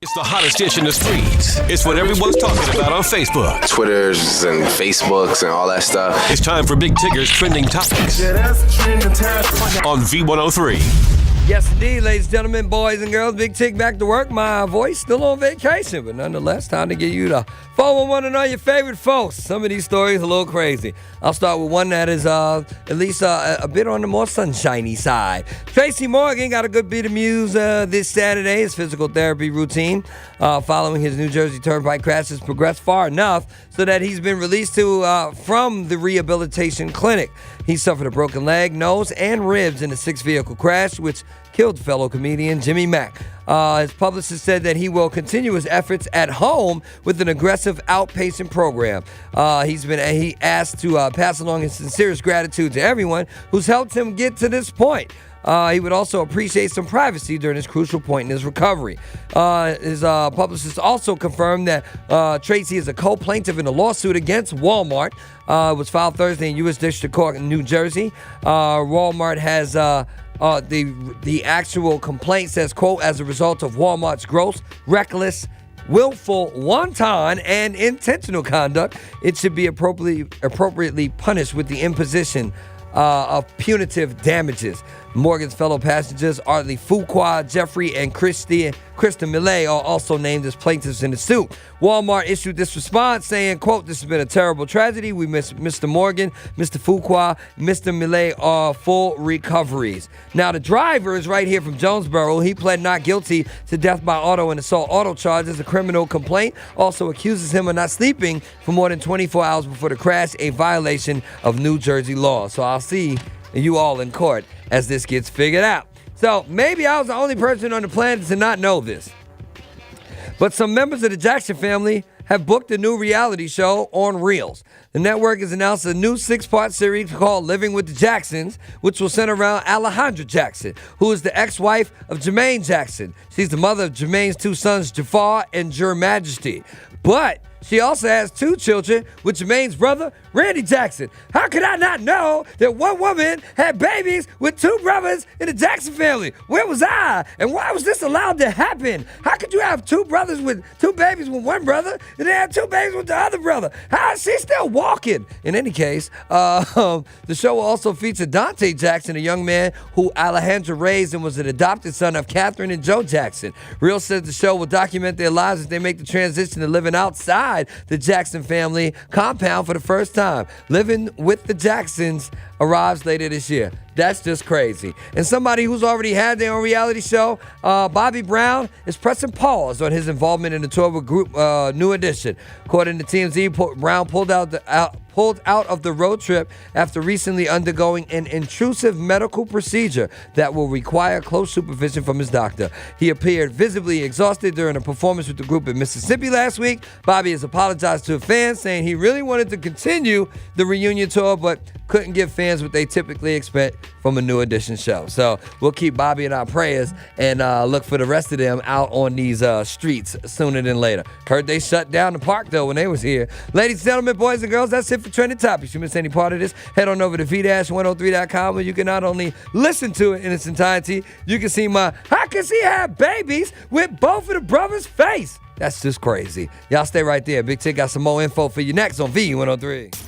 It's the hottest dish in the streets. It's what everyone's talking about on Facebook, Twitters and Facebooks and all that stuff. It's time for Big Tigger's Trending Topics on V103. Yes, indeed, ladies and gentlemen, boys and girls. Big Tig back to work. My voice still on vacation, but nonetheless, time to get you the 411 and all your favorite folks. Some of these stories are a little crazy. I'll start with one that is at least a bit on the more sunshiny side. Tracy Morgan got a good bit of news this Saturday. His physical therapy routine following his New Jersey Turnpike crash has progressed far enough so that he's been released from the rehabilitation clinic. He suffered a broken leg, nose, and ribs in a six-vehicle crash, which killed fellow comedian Jimmy Mack. His publicist said that he will continue his efforts at home with an aggressive outpatient program. He asked to pass along his sincerest gratitude to everyone who's helped him get to this point. He would also appreciate some privacy during this crucial point in his recovery. His publicist also confirmed that Tracy is a co-plaintiff in a lawsuit against Walmart. It was filed Thursday in U.S. District Court in New Jersey. Walmart has the actual complaint says, quote, as a result of Walmart's gross, reckless, willful, wanton, and intentional conduct, it should be appropriately punished with the imposition of punitive damages. Morgan's fellow passengers, Artley Fuqua, Jeffrey, and Krista Millet are also named as plaintiffs in the suit. Walmart issued this response saying, quote, this has been a terrible tragedy. We miss Mr. Morgan, Mr. Fuqua, Mr. Millet are full recoveries. Now, the driver is right here from Jonesboro. He pled not guilty to death by auto and assault auto charges. A criminal complaint also accuses him of not sleeping for more than 24 hours before the crash, a violation of New Jersey law. So I'll see you all in court as this gets figured out. So maybe I was the only person on the planet to not know this, but some members of the Jackson family have booked a new reality show on Reels. The network has announced a new 6-part series called Living with the Jacksons, which will center around Alejandra Jackson, who is the ex-wife of Jermaine Jackson. She's the mother of Jermaine's two sons, Jafar and Jur Majesty. But she also has two children with Jermaine's brother, Randy Jackson. How could I not know that one woman had babies with two brothers in the Jackson family? Where was I? And why was this allowed to happen? How could you have two brothers with two babies with one brother and then have two babies with the other brother? How is she still walking? In any case, the show will also feature Dante Jackson, a young man who Alejandra raised and was an adopted son of Catherine and Joe Jackson. Real says the show will document their lives as they make the transition to living outside the Jackson family compound for the first time. Living with the Jacksons arrives later this year. That's just crazy. And somebody who's already had their own reality show, Bobby Brown, is pressing pause on his involvement in the tour group New Edition. According to TMZ, Brown pulled out of the road trip after recently undergoing an intrusive medical procedure that will require close supervision from his doctor. He appeared visibly exhausted during a performance with the group in Mississippi last week. Bobby has apologized to fans, saying he really wanted to continue the reunion tour, but couldn't give fans what they typically expect from a New Edition show. So we'll keep Bobby in our prayers and look for the rest of them out on these streets sooner than later. Heard they shut down the park, though, when they was here. Ladies and gentlemen, boys and girls, that's it for Trending Topics. If you missed any part of this, head on over to V-103.com where you can not only listen to it in its entirety, you can see how can she have babies with both of the brothers' face? That's just crazy. Y'all stay right there. Big Tig got some more info for you next on V103.